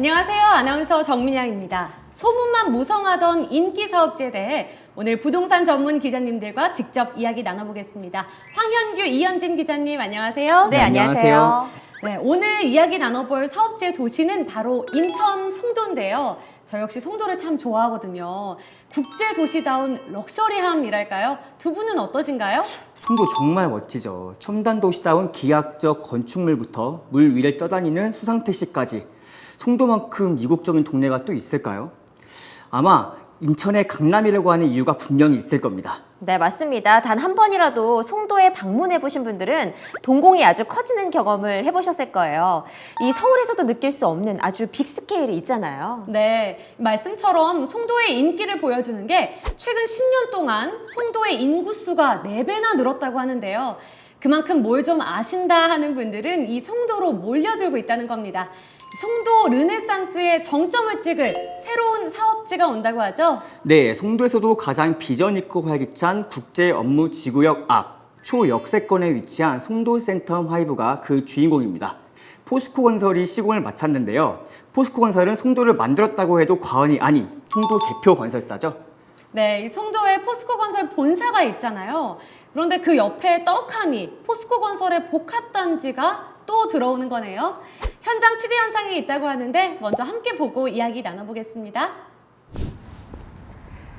안녕하세요. 아나운서 정민양입니다. 소문만 무성하던 인기 사업지에 대해 오늘 부동산 전문 기자님들과 직접 이야기 나눠보겠습니다. 황현규, 이현진 기자님 안녕하세요. 네, 안녕하세요. 네, 오늘 이야기 나눠볼 사업지의 도시는 바로 인천 송도인데요. 저 역시 송도를 참 좋아하거든요. 국제도시다운 럭셔리함이랄까요? 두 분은 어떠신가요? 송도 정말 멋지죠. 첨단 도시다운 기하학적 건축물부터 물 위를 떠다니는 수상택시까지 송도만큼 이국적인 동네가 또 있을까요? 아마 인천에 강남이라고 하는 이유가 분명히 있을 겁니다. 네, 맞습니다. 단 한 번이라도 송도에 방문해 보신 분들은 동공이 아주 커지는 경험을 해보셨을 거예요. 이 서울에서도 느낄 수 없는 아주 빅 스케일이 있잖아요. 네, 말씀처럼 송도의 인기를 보여주는 게 최근 10년 동안 송도의 인구수가 4배나 늘었다고 하는데요. 그만큼 뭘 좀 아신다 하는 분들은 이 송도로 몰려들고 있다는 겁니다. 송도 르네상스의 정점을 찍을 새로운 사업지가 온다고 하죠? 네, 송도에서도 가장 비전 있고 활기찬 국제 업무 지구역 앞 초역세권에 위치한 송도 센텀 하이브가 그 주인공입니다. 포스코 건설이 시공을 맡았는데요. 포스코 건설은 송도를 만들었다고 해도 과언이 아닌 송도 대표 건설사죠. 네, 이 송도에 포스코 건설 본사가 있잖아요. 그런데 그 옆에 떡하니 포스코 건설의 복합단지가 또 들어오는 거네요. 현장 취재 현상이 있다고 하는데 먼저 함께 보고 이야기 나눠보겠습니다.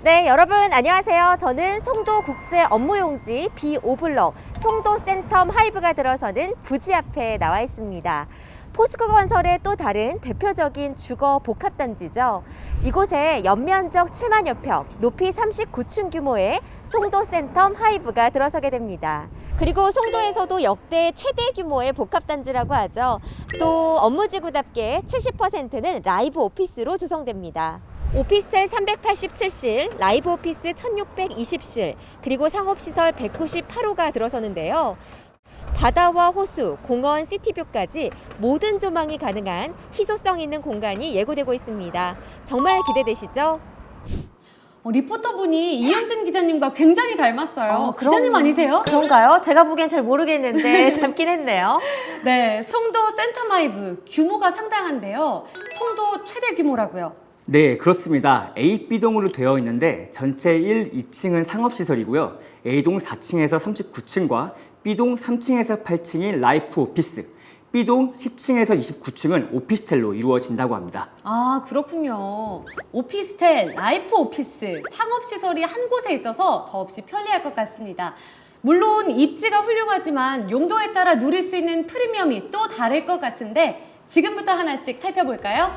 네, 여러분 안녕하세요. 저는 송도 국제 업무용지 B5블럭 송도 센텀 하이브가 들어서는 부지 앞에 나와 있습니다. 포스코 건설의 또 다른 대표적인 주거 복합단지죠. 이곳에 연면적 7만여 평, 높이 39층 규모의 송도 센텀 하이브가 들어서게 됩니다. 그리고 송도에서도 역대 최대 규모의 복합단지라고 하죠. 또 업무지구답게 70%는 라이브 오피스로 조성됩니다. 오피스텔 387실, 라이브 오피스 1620실, 그리고 상업시설 198호가 들어서는데요. 바다와 호수, 공원, 시티뷰까지 모든 조망이 가능한 희소성 있는 공간이 예고되고 있습니다. 정말 기대되시죠? 리포터분이 이현진 기자님과 굉장히 닮았어요. 기자님 아니세요? 그런가요? 제가 보기엔 잘 모르겠는데 닮긴 했네요. 네, 송도 센텀하이브 규모가 상당한데요. 송도 최대 규모라고요. 네, 그렇습니다. A-B동으로 되어 있는데 전체 1, 2층은 상업시설이고요. A동 4층에서 39층과 B동 3층에서 8층이 라이프 오피스, B동 10층에서 29층은 오피스텔로 이루어진다고 합니다. 아, 그렇군요. 오피스텔, 라이프 오피스, 상업시설이 한 곳에 있어서 더없이 편리할 것 같습니다. 물론 입지가 훌륭하지만 용도에 따라 누릴 수 있는 프리미엄이 또 다를 것 같은데 지금부터 하나씩 살펴볼까요?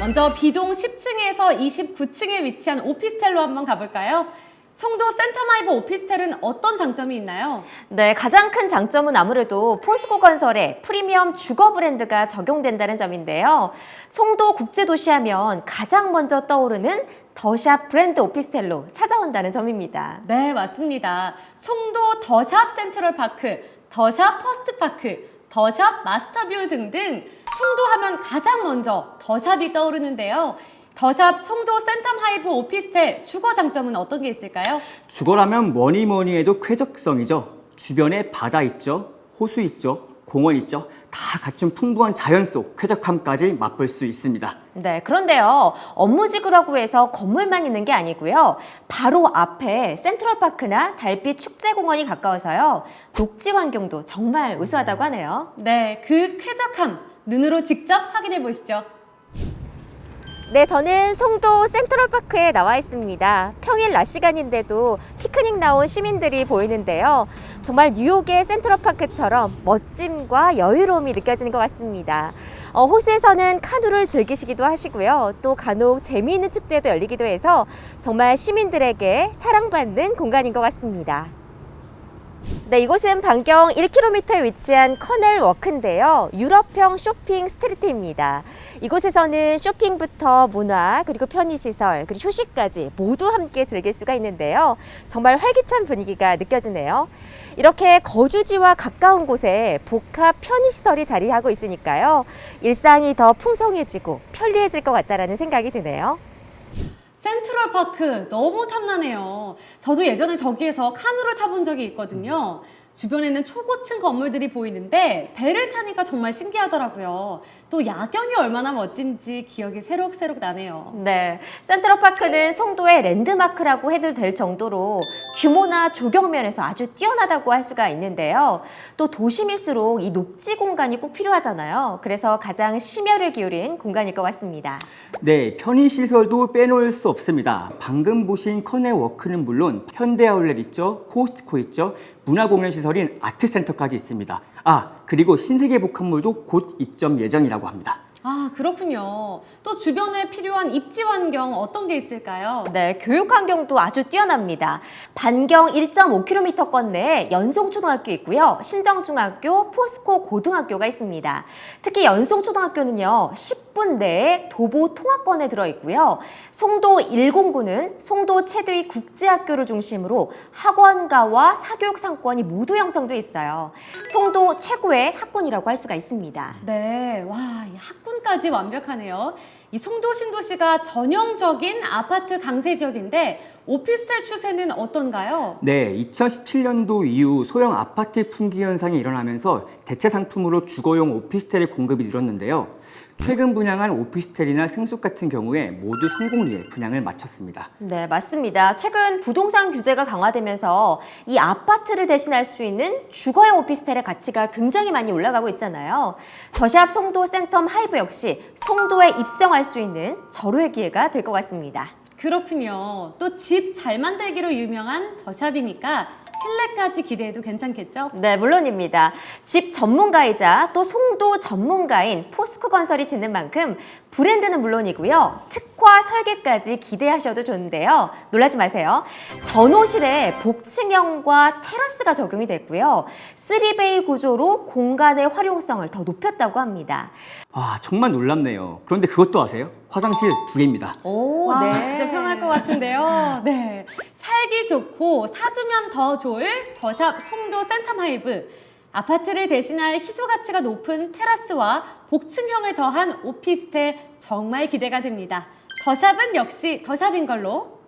먼저 B동 10층에서 29층에 위치한 오피스텔로 한번 가볼까요? 송도 센텀하이브 오피스텔은 어떤 장점이 있나요? 네, 가장 큰 장점은 아무래도 포스코 건설의 프리미엄 주거 브랜드가 적용된다는 점인데요. 송도 국제도시하면 가장 먼저 떠오르는 더샵 브랜드 오피스텔로 찾아온다는 점입니다. 네, 맞습니다. 송도 더샵 센트럴파크, 더샵 퍼스트파크, 더샵 마스터뷰 등등 송도 하면 가장 먼저 더샵이 떠오르는데요. 더샵 송도 센텀 하이브 오피스텔 주거 장점은 어떤 게 있을까요? 주거라면 뭐니 해도 쾌적성이죠. 주변에 바다 있죠, 호수 있죠, 공원 있죠. 다 갖춘 풍부한 자연 속 쾌적함까지 맛볼 수 있습니다. 네, 그런데요. 업무지구라고 해서 건물만 있는 게 아니고요. 바로 앞에 센트럴파크나 달빛 축제공원이 가까워서요. 녹지 환경도 정말 우수하다고 하네요. 네, 그 쾌적함 눈으로 직접 확인해 보시죠. 네, 저는 송도 센트럴파크에 나와 있습니다. 평일 낮 시간인데도 피크닉 나온 시민들이 보이는데요. 정말 뉴욕의 센트럴파크처럼 멋짐과 여유로움이 느껴지는 것 같습니다. 호수에서는 카누를 즐기시기도 하시고요. 또 간혹 재미있는 축제도 열리기도 해서 정말 시민들에게 사랑받는 공간인 것 같습니다. 네, 이곳은 반경 1km에 위치한 커넬 워크인데요. 유럽형 쇼핑 스트리트입니다. 이곳에서는 쇼핑부터 문화, 그리고 편의시설, 그리고 휴식까지 모두 함께 즐길 수가 있는데요. 정말 활기찬 분위기가 느껴지네요. 이렇게 거주지와 가까운 곳에 복합 편의시설이 자리하고 있으니까요. 일상이 더 풍성해지고 편리해질 것 같다는 생각이 드네요. 센트럴파크 너무 탐나네요. 저도 예전에 저기에서 카누를 타본 적이 있거든요. 주변에는 초고층 건물들이 보이는데 배를 타니까 정말 신기하더라고요. 또 야경이 얼마나 멋진지 기억이 새록새록 나네요. 네, 센트럴파크는 송도의 랜드마크라고 해도 될 정도로 규모나 조경면에서 아주 뛰어나다고 할 수가 있는데요. 또 도심일수록 이 녹지 공간이 꼭 필요하잖아요. 그래서 가장 심혈을 기울인 공간일 것 같습니다. 네, 편의시설도 빼놓을 수 없습니다. 방금 보신 커넥워크는 물론 현대아울렛 있죠, 코스트코 있죠, 문화공연시설인 아트센터까지 있습니다. 그리고 신세계복합몰도 곧 입점 예정이라고 합니다. 아, 그렇군요. 또 주변에 필요한 입지 환경 어떤 게 있을까요? 네, 교육 환경도 아주 뛰어납니다. 반경 1.5km권 내에 연송초등학교 있고요. 신정중학교, 포스코 고등학교가 있습니다. 특히 연송초등학교는요, 10분 내에 도보 통합권에 들어있고요. 송도 109는 송도 최대의 국제학교를 중심으로 학원가와 사교육 상권이 모두 형성돼 있어요. 송도 최고의 학군이라고 할 수가 있습니다. 네, 와, 이 학군까지 완벽하네요. 이 송도 신도시가 전형적인 아파트 강세 지역인데 오피스텔 추세는 어떤가요? 네, 2017년도 이후 소형 아파트 품귀 현상이 일어나면서 대체 상품으로 주거용 오피스텔의 공급이 늘었는데요. 최근 분양한 오피스텔이나 생숙 같은 경우에 모두 성공리에 분양을 마쳤습니다. 네, 맞습니다. 최근 부동산 규제가 강화되면서 이 아파트를 대신할 수 있는 주거용 오피스텔의 가치가 굉장히 많이 올라가고 있잖아요. 더샵 송도 센텀 하이브 역시 송도에 입성할 수 있는 절호의 기회가 될 것 같습니다. 그렇군요. 또 집 잘 만들기로 유명한 더샵이니까 실내까지 기대해도 괜찮겠죠? 네, 물론입니다. 집 전문가이자 또 송도 전문가인 포스코 건설이 짓는 만큼 브랜드는 물론이고요. 특화 설계까지 기대하셔도 좋은데요. 놀라지 마세요. 전호실에 복층형과 테라스가 적용이 됐고요. 3베이 구조로 공간의 활용성을 더 높였다고 합니다. 정말 놀랍네요. 그런데 그것도 아세요? 화장실 2개입니다. 오, 와, 네. 진짜 편할 것 같은데요. 네, 살기 좋고 사두면 더 좋을 더샵 송도 센텀 하이브. 아파트를 대신할 희소 가치가 높은 테라스와 복층형을 더한 오피스텔 정말 기대가 됩니다. 더샵은 역시 더샵인 걸로.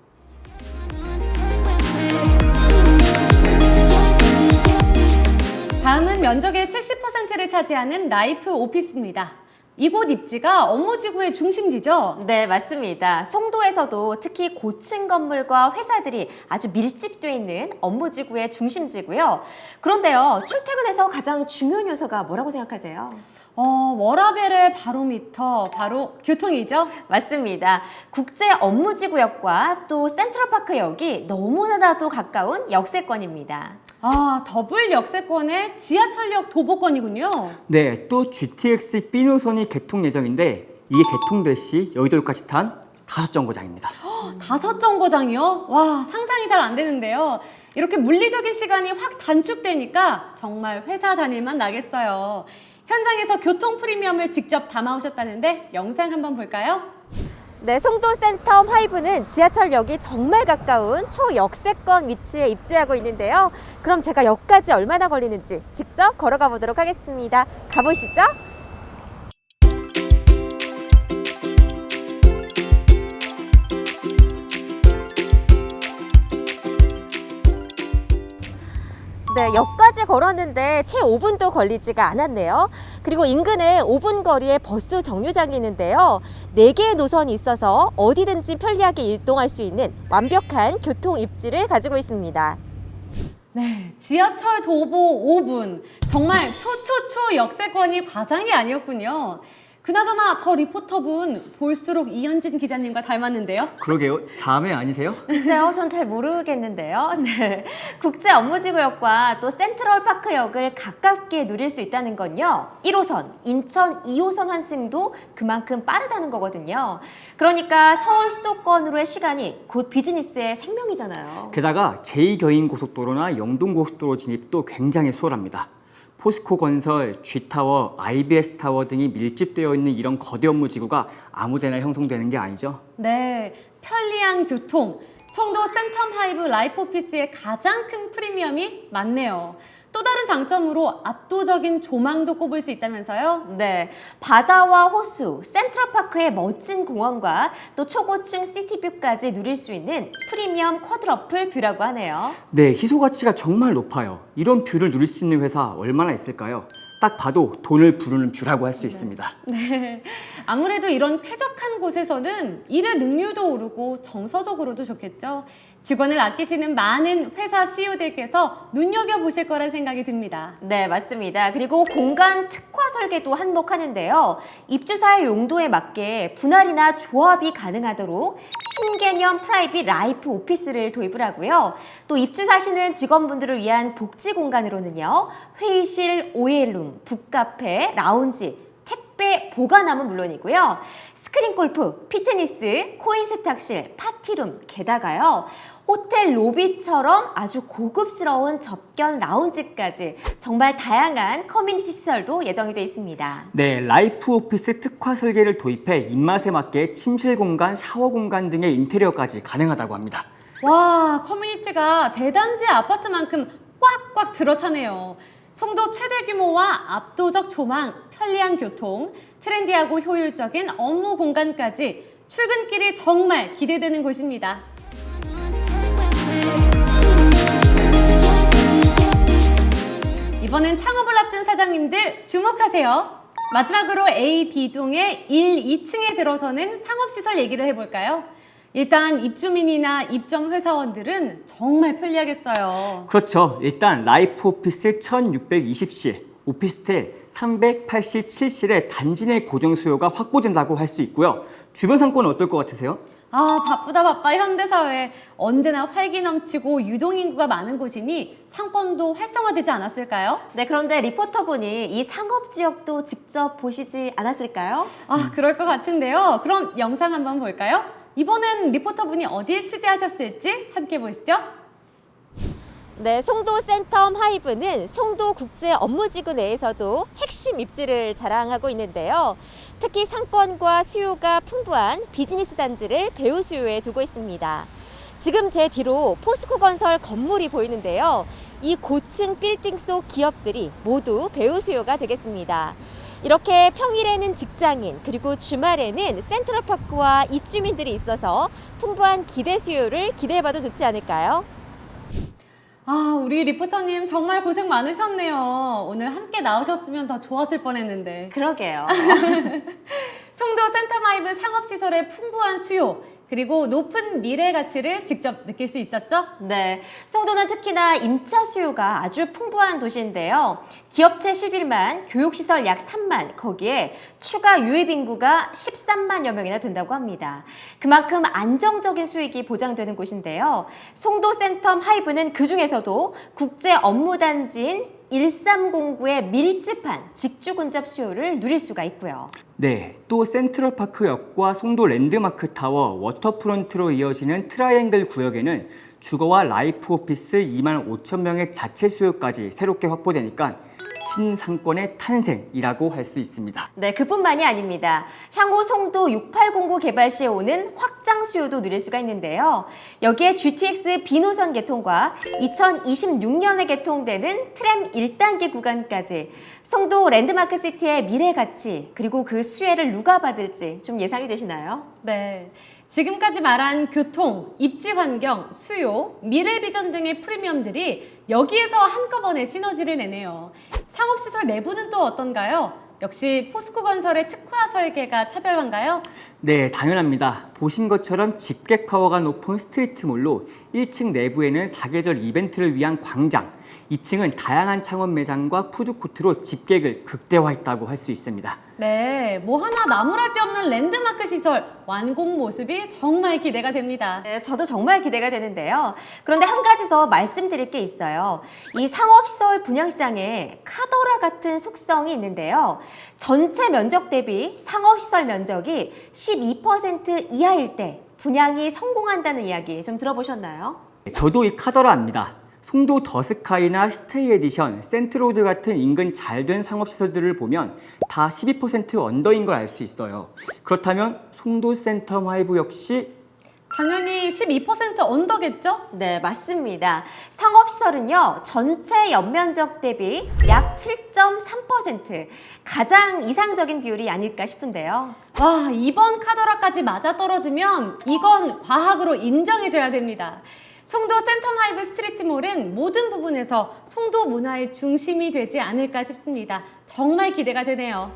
다음은 면적의 70%를 차지하는 라이프 오피스입니다. 이곳 입지가 업무지구의 중심지죠? 네, 맞습니다. 송도에서도 특히 고층 건물과 회사들이 아주 밀집되어 있는 업무지구의 중심지고요. 그런데요, 출퇴근에서 가장 중요한 요소가 뭐라고 생각하세요? 워라벨의 바로미터, 바로 교통이죠? 맞습니다. 국제 업무지구역과 또 센트럴파크역이 너무나도 가까운 역세권입니다. 더블 역세권의 지하철역 도보권이군요. 네, 또 GTX B 노선이 개통 예정인데 이게 개통될 시 여의도역까지 탄 5정거장입니다. 5정거장이요? 와, 상상이 잘 안 되는데요. 이렇게 물리적인 시간이 확 단축되니까 정말 회사 다닐만 나겠어요. 현장에서 교통 프리미엄을 직접 담아오셨다는데 영상 한번 볼까요? 네, 송도 센텀 하이브는 지하철역이 정말 가까운 초역세권 위치에 입지하고 있는데요. 그럼 제가 역까지 얼마나 걸리는지 직접 걸어가 보도록 하겠습니다. 가보시죠. 네, 역까지 걸었는데 채 5분도 걸리지가 않았네요. 그리고 인근에 5분 거리에 버스 정류장이 있는데요. 4개의 노선이 있어서 어디든지 편리하게 이동할 수 있는 완벽한 교통 입지를 가지고 있습니다. 네, 지하철 도보 5분. 정말 초초초 역세권이 과장이 아니었군요. 그나저나 저 리포터분 볼수록 이현진 기자님과 닮았는데요. 그러게요. 자매 아니세요? 글쎄요, 전 잘 모르겠는데요. 네, 국제 업무지구역과 또 센트럴파크역을 가깝게 누릴 수 있다는 건요. 1호선, 인천 2호선 환승도 그만큼 빠르다는 거거든요. 그러니까 서울 수도권으로의 시간이 곧 비즈니스의 생명이잖아요. 게다가 제2경인고속도로나 영동고속도로 진입도 굉장히 수월합니다. 포스코 건설, G타워, IBS타워 등이 밀집되어 있는 이런 거대 업무지구가 아무데나 형성되는 게 아니죠. 네, 편리한 교통. 송도 센텀 하이브 라이프 오피스의 가장 큰 프리미엄이 많네요. 또 또 다른 장점으로 압도적인 조망도 꼽을 수 있다면서요? 네, 바다와 호수, 센트럴파크의 멋진 공원과 또 초고층 시티뷰까지 누릴 수 있는 프리미엄 쿼드러플 뷰라고 하네요. 네, 희소 가치가 정말 높아요. 이런 뷰를 누릴 수 있는 회사 얼마나 있을까요? 딱 봐도 돈을 부르는 뷰라고 할 수 있습니다. 네. 아무래도 이런 쾌적한 곳에서는 일의 능률도 오르고 정서적으로도 좋겠죠. 직원을 아끼시는 많은 회사 CEO들께서 눈여겨보실 거란 생각이 듭니다. 네, 맞습니다. 그리고 공간 특화 설계도 한몫하는데요. 입주사의 용도에 맞게 분할이나 조합이 가능하도록 신개념 프라이빗 라이프 오피스를 도입을 하고요. 또 입주사시는 직원분들을 위한 복지 공간으로는요. 회의실, OL룸, 북카페, 라운지, 택배 보관함은 물론이고요. 스크린 골프, 피트니스, 코인 세탁실, 파티룸, 게다가요. 호텔 로비처럼 아주 고급스러운 접견 라운지까지 정말 다양한 커뮤니티 시설도 예정이 되어 있습니다. 네, 라이프 오피스 특화 설계를 도입해 입맛에 맞게 침실 공간, 샤워 공간 등의 인테리어까지 가능하다고 합니다. 와, 커뮤니티가 대단지 아파트만큼 꽉꽉 들어차네요. 송도 최대 규모와 압도적 조망, 편리한 교통, 트렌디하고 효율적인 업무 공간까지 출근길이 정말 기대되는 곳입니다. 이번엔 창업을 앞둔 사장님들 주목하세요. 마지막으로 A, B동의 1, 2층에 들어서는 상업시설 얘기를 해볼까요? 일단 입주민이나 입점 회사원들은 정말 편리하겠어요. 그렇죠. 일단 라이프 오피스 1620실, 오피스텔 387실의 단지 내 고정 수요가 확보된다고 할 수 있고요. 주변 상권은 어떨 것 같으세요? 아, 바쁘다 바빠 현대사회. 언제나 활기 넘치고 유동인구가 많은 곳이니 상권도 활성화되지 않았을까요? 네, 그런데 리포터분이 이 상업지역도 직접 보시지 않았을까요? 아, 그럴 것 같은데요. 그럼 영상 한번 볼까요? 이번엔 리포터분이 어디에 취재하셨을지 함께 보시죠. 네, 송도 센텀 하이브는 송도 국제 업무지구 내에서도 핵심 입지를 자랑하고 있는데요. 특히 상권과 수요가 풍부한 비즈니스 단지를 배후 수요에 두고 있습니다. 지금 제 뒤로 포스코 건설 건물이 보이는데요. 이 고층 빌딩 속 기업들이 모두 배후 수요가 되겠습니다. 이렇게 평일에는 직장인 그리고 주말에는 센트럴파크와 입주민들이 있어서 풍부한 기대 수요를 기대해봐도 좋지 않을까요? 아, 우리 리포터님 정말 고생 많으셨네요. 오늘 함께 나오셨으면 더 좋았을 뻔했는데. 그러게요. 송도 센터마이브 상업시설의 풍부한 수요, 그리고 높은 미래 가치를 직접 느낄 수 있었죠? 네, 송도는 특히나 임차 수요가 아주 풍부한 도시인데요. 기업체 11만, 교육시설 약 3만, 거기에 추가 유입 인구가 13만여 명이나 된다고 합니다. 그만큼 안정적인 수익이 보장되는 곳인데요. 송도 센텀 하이브는 그중에서도 국제 업무단지인 1309의 밀집한 직주근접 수요를 누릴 수가 있고요. 네, 또 센트럴파크역과 송도 랜드마크 타워, 워터프론트로 이어지는 트라이앵글 구역에는 주거와 라이프 오피스 2만 5천 명의 자체 수요까지 새롭게 확보되니까 신상권의 탄생이라고 할 수 있습니다. 네, 그뿐만이 아닙니다. 향후 송도 6809 개발 시에 오는 확장 수요도 누릴 수가 있는데요. 여기에 GTX B노선 개통과 2026년에 개통되는 트램 1단계 구간까지 송도 랜드마크 시티의 미래 가치 그리고 그 수혜를 누가 받을지 좀 예상이 되시나요? 네. 지금까지 말한 교통, 입지 환경, 수요, 미래 비전 등의 프리미엄들이 여기에서 한꺼번에 시너지를 내네요. 상업시설 내부는 또 어떤가요? 역시 포스코 건설의 특화 설계가 차별화인가요? 네, 당연합니다. 보신 것처럼 집객 파워가 높은 스트리트몰로 1층 내부에는 사계절 이벤트를 위한 광장, 2층은 다양한 창업 매장과 푸드코트로 집객을 극대화했다고 할 수 있습니다. 네, 뭐 하나 나무랄 데 없는 랜드마크 시설 완공 모습이 정말 기대가 됩니다. 네, 저도 정말 기대가 되는데요. 그런데 한 가지 더 말씀드릴 게 있어요. 이 상업시설 분양시장에 카더라 같은 속성이 있는데요. 전체 면적 대비 상업시설 면적이 12% 이하일 때 분양이 성공한다는 이야기 좀 들어보셨나요? 저도 이 카더라 압니다. 송도 더스카이나 스테이 에디션, 센트로드 같은 인근 잘된 상업시설들을 보면 다 12% 언더인 걸 알 수 있어요. 그렇다면 송도 센텀 하이브 역시 당연히 12% 언더겠죠? 네, 맞습니다. 상업시설은요, 전체 연면적 대비 약 7.3%, 가장 이상적인 비율이 아닐까 싶은데요. 와, 이번 카더라까지 맞아떨어지면 이건 과학으로 인정해줘야 됩니다. 송도 센텀 하이브 스트리트몰은 모든 부분에서 송도 문화의 중심이 되지 않을까 싶습니다. 정말 기대가 되네요.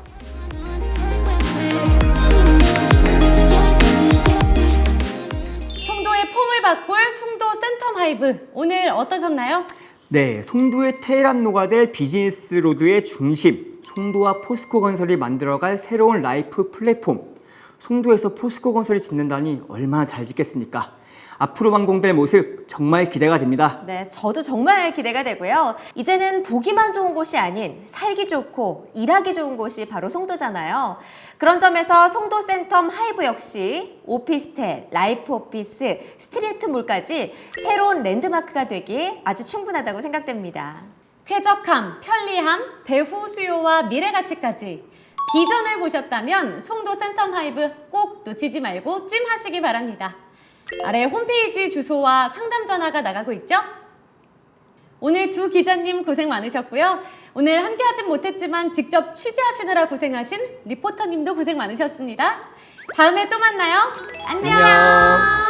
송도의 폼을 바꿀 송도 센텀 하이브, 오늘 어떠셨나요? 네, 송도의 테헤란로가 될 비즈니스 로드의 중심, 송도와 포스코 건설이 만들어갈 새로운 라이프 플랫폼. 송도에서 포스코 건설이 짓는다니 얼마나 잘 짓겠습니까? 앞으로 완공될 모습 정말 기대가 됩니다. 네, 저도 정말 기대가 되고요. 이제는 보기만 좋은 곳이 아닌 살기 좋고 일하기 좋은 곳이 바로 송도잖아요. 그런 점에서 송도 센텀 하이브 역시 오피스텔, 라이프 오피스, 스트리트몰까지 새로운 랜드마크가 되기 아주 충분하다고 생각됩니다. 쾌적함, 편리함, 배후 수요와 미래 가치까지 비전을 보셨다면 송도 센텀 하이브 꼭 놓치지 말고 찜하시기 바랍니다. 아래 홈페이지 주소와 상담 전화가 나가고 있죠? 오늘 두 기자님 고생 많으셨고요. 오늘 함께하진 못했지만 직접 취재하시느라 고생하신 리포터님도 고생 많으셨습니다. 다음에 또 만나요. 안녕.